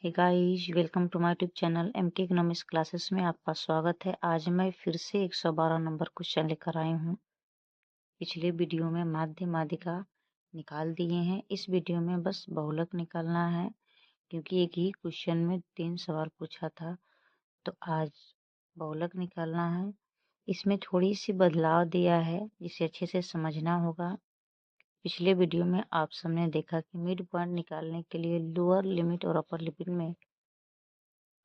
Hey guys, welcome to my YouTube channel MK economics classes में आपका स्वागत है। आज मैं फिर से 112 नंबर क्वेश्चन लेकर आई हूँ। पिछले वीडियो में माध्य माध्यिका निकाल दिए हैं। इस वीडियो में बस बहुलक निकालना है, क्योंकि एक ही क्वेश्चन में 3 सवाल पूछा था। तो आज बहुलक निकालना है। इसमें थोड़ी सी बदलाव दिया है, जिसे अच्छे से समझना होगा। पिछले वीडियो में आप सबने देखा कि मिड पॉइंट निकालने के लिए लोअर लिमिट और अपर लिमिट में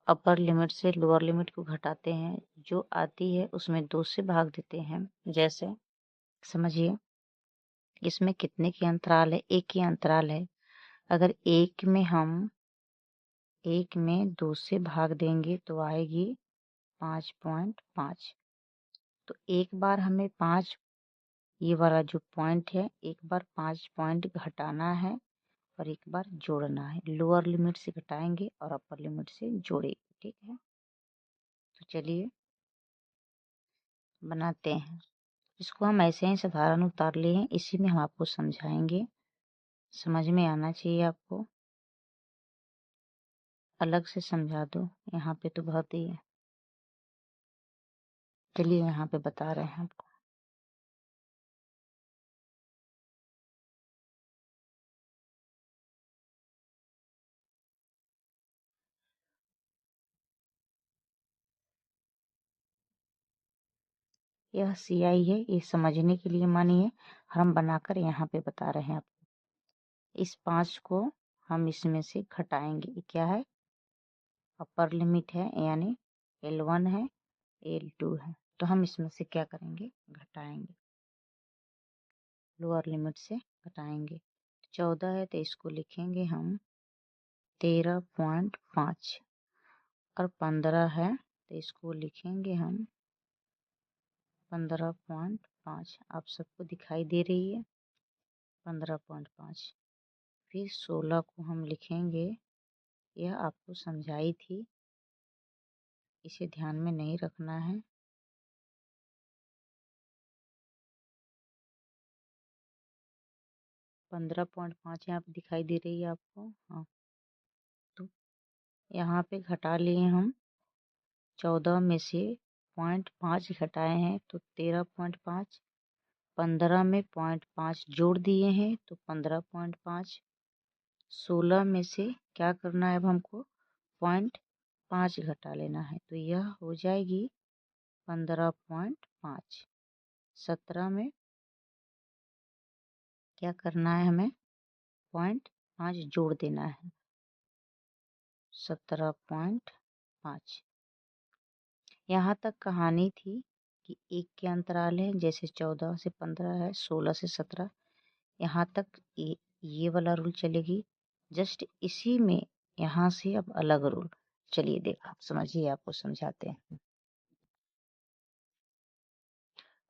अपर लिमिट से लोअर लिमिट को घटाते हैं। जो आती है उसमें 2 से भाग देते हैं। जैसे समझिए, इसमें कितने की अंतराल है? 1 की अंतराल है। अगर 1 में 2 से भाग देंगे तो आएगी 5.5। तो एक बार हमें 5, ये वाला जो पॉइंट है, एक बार 5 पॉइंट घटाना है और एक बार जोड़ना है। लोअर लिमिट से घटाएंगे और अपर लिमिट से जोड़ेंगे। ठीक है, तो चलिए बनाते हैं। इसको हम ऐसे ही साधारण उतार लिए हैं, इसी में हम आपको समझाएंगे। समझ में आना चाहिए आपको, अलग से समझा दो यहाँ पे तो बहुत ही है। चलिए यहाँ पे बता रहे हैं आपको। यह CI है, ये समझने के लिए मानिए हम बनाकर यहाँ पे बता रहे हैं आपको। इस 5 को हम इसमें से घटाएंगे। ये क्या है? अपर लिमिट है, यानी L1 है, L2 है। तो हम इसमें से क्या करेंगे? घटाएंगे, लोअर लिमिट से घटाएंगे। 14 है तो इसको लिखेंगे हम 13.5, और 15 है तो इसको लिखेंगे हम 15.5। आप सबको दिखाई दे रही है 15.5। फिर 16 को हम लिखेंगे, यह आपको समझाई थी, इसे ध्यान में नहीं रखना है। पंद्रह पॉइंट पाँच यहाँ पे दिखाई दे रही है आपको। हाँ, तो यहाँ पे घटा लिए हम। 14 में से 0.5 घटाए हैं तो 13.5। 15 में 0.5 जोड़ दिए हैं तो 15.5। 16 में से क्या करना है? अब हमको 0.5 घटा लेना है, तो यह हो जाएगी 15.5। 17 में क्या करना है? हमें 0.5 जोड़ देना है, 17.5। यहाँ तक कहानी थी कि 1 के अंतराल है, जैसे 14 से 15 है, 16 से 17। यहाँ तक ये वाला रूल चलेगी। जस्ट इसी में यहाँ से अब अलग रूल। चलिए देखो, समझिए, आपको समझाते हैं।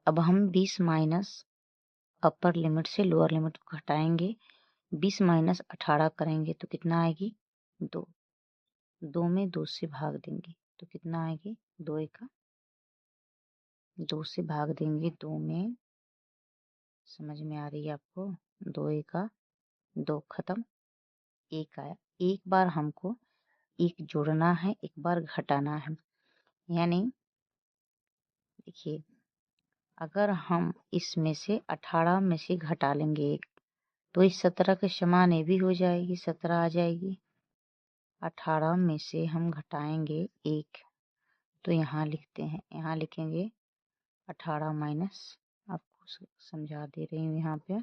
अब हम 20 माइनस अपर लिमिट से लोअर लिमिट को घटाएंगे। 20 माइनस 18 करेंगे तो कितना आएगी? 2। 2 में 2 से भाग देंगे तो कितना आएगी? 2 एका 2 से भाग देंगे 2 में। समझ में आ रही है आपको? 2 एका 2, खत्म। 1 आया। एक बार हमको 1 जोड़ना है, एक बार घटाना है। यानी देखिए, अगर हम इसमें से 18 में से घटा लेंगे 1, तो इस 17 के समान ये भी हो जाएगी, 17 आ जाएगी। 18 में से हम घटाएंगे 1, तो यहाँ लिखते हैं, यहाँ लिखेंगे 18 माइनस, आपको समझा दे रही हूँ यहाँ पे,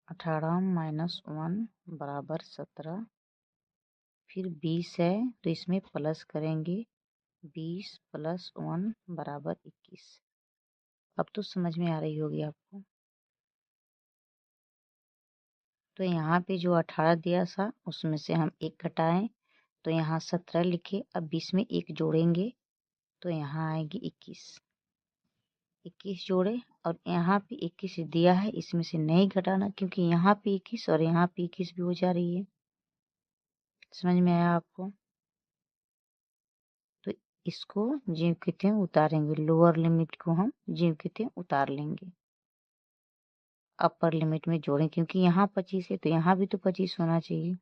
18 माइनस 1 बराबर 17। फिर 20 है तो इसमें प्लस करेंगे, 20 प्लस 1 बराबर 21। अब तो समझ में आ रही होगी आपको। तो यहाँ पे जो 18 दिया था उसमें से हम 1 घटाएं तो यहाँ 17 लिखे। अब 20 में 1 जोड़ेंगे तो यहाँ आएगी 21। 21 जोड़े, और यहाँ पे 21 दिया है, इसमें से नहीं घटाना, क्योंकि यहाँ पे 21 और यहाँ पे 21 भी हो जा रही है। समझ में आया आपको? तो इसको ज्यों की त्यों उतारेंगे, लोअर लिमिट को हम ज्यों की त्यों उतार लेंगे, अपर लिमिट में जोड़ें, क्योंकि यहाँ 25 है तो यहाँ भी तो 25 होना चाहिए।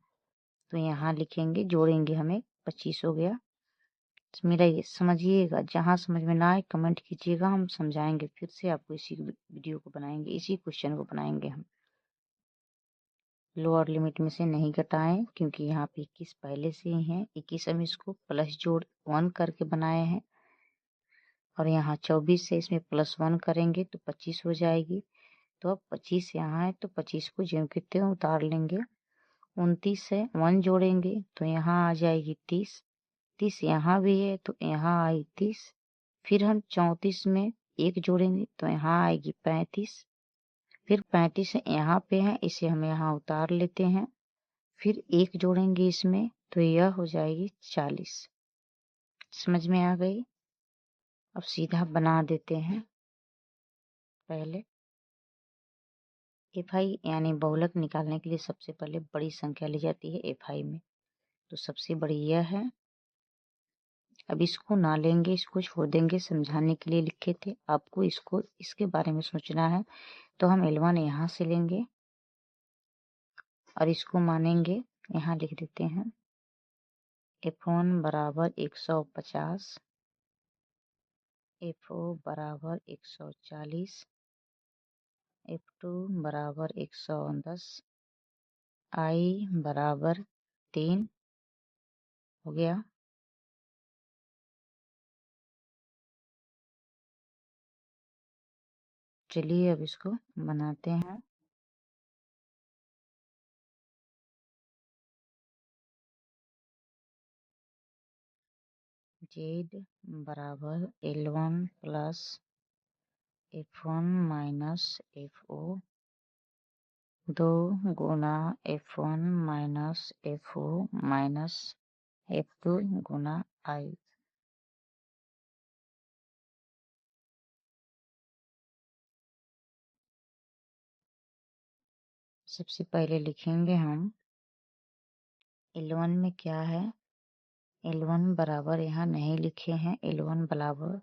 तो यहाँ लिखेंगे, जोड़ेंगे, हमें 25 हो गया। मेरा ये समझिएगा, जहाँ समझ में ना आए कमेंट कीजिएगा, हम समझाएंगे फिर से आपको। इसी वीडियो को बनाएंगे, इसी क्वेश्चन को बनाएंगे हम। लोअर लिमिट में से नहीं घटाएं क्योंकि यहाँ पे 21 पहले से ही है। 21 हम इसको प्लस जोड़ 1 करके बनाए हैं और यहाँ 24 से इसमें +1 करेंगे तो 25 हो जाएगी। तो अब 25 यहाँ है तो 25 को ज्यों की त्यों उतार लेंगे। 29 से 1 जोड़ेंगे तो यहाँ आ जाएगी 30। 30 यहाँ भी है तो यहाँ आई 30। फिर हम 34 में 1 जोड़ेंगे तो यहाँ आएगी 35। फिर 35 यहाँ पे है, इसे हम यहाँ उतार लेते हैं। फिर 1 जोड़ेंगे इसमें तो यह हो जाएगी 40। समझ में आ गई? अब सीधा बना देते हैं। पहले FI यानी बहुलक निकालने के लिए सबसे पहले बड़ी संख्या ली जाती है FI में, तो सबसे बड़ी यह है। अब इसको ना लेंगे, इसको छोड़ देंगे, समझाने के लिए लिखे थे आपको, इसको इसके बारे में सोचना है। तो हम L1 यहाँ से लेंगे और इसको मानेंगे, यहाँ लिख देते हैं F1 बराबर 150, F4 बराबर 140, F2 बराबर 110, I बराबर 3 हो गया। चलिए अब इसको बनाते हैं। Z बराबर L1 plus F1 minus FO 2 Guna F1 minus FO minus F2 Guna I। सबसे पहले लिखेंगे हम L1 में क्या है। L1 बराबर यहाँ नहीं लिखे हैं। L1 बराबर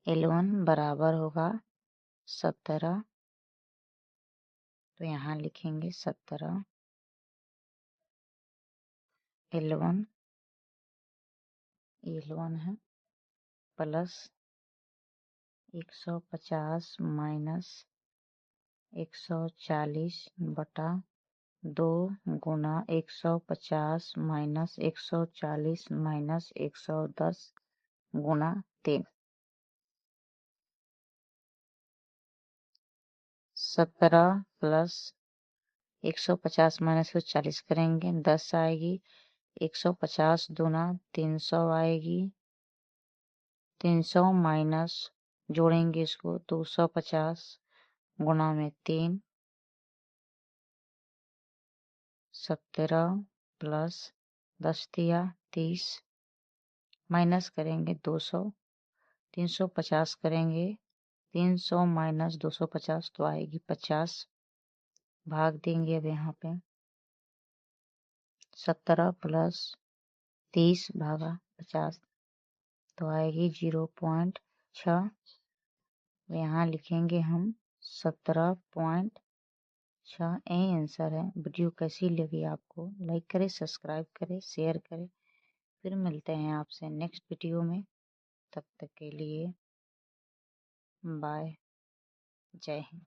L1 बराबर होगा 17। तो यहाँ लिखेंगे 17 L1 है प्लस 150 माइनस 140 बटा 2 गुना 150 माइनस 140 माइनस 110 गुना 3। 17 प्लस 150 माइनस 140 करेंगे 10 आएगी। 150 दूना 300 आएगी। 300 माइनस जोड़ेंगे इसको 250 गुणा में 3। 17 प्लस 10 दिया 30 माइनस करेंगे 200। 350 करेंगे 300 माइनस 250 तो आएगी 50। भाग देंगे अब यहाँ पे 17 प्लस 30 भागा 50 तो आएगी 0.6। यहाँ लिखेंगे हम 17.6। यही आंसर है। वीडियो कैसी लगी आपको? लाइक करें, सब्सक्राइब करें, शेयर करें। फिर मिलते हैं आपसे नेक्स्ट वीडियो में। तब तक के लिए बाय, जय हिंद।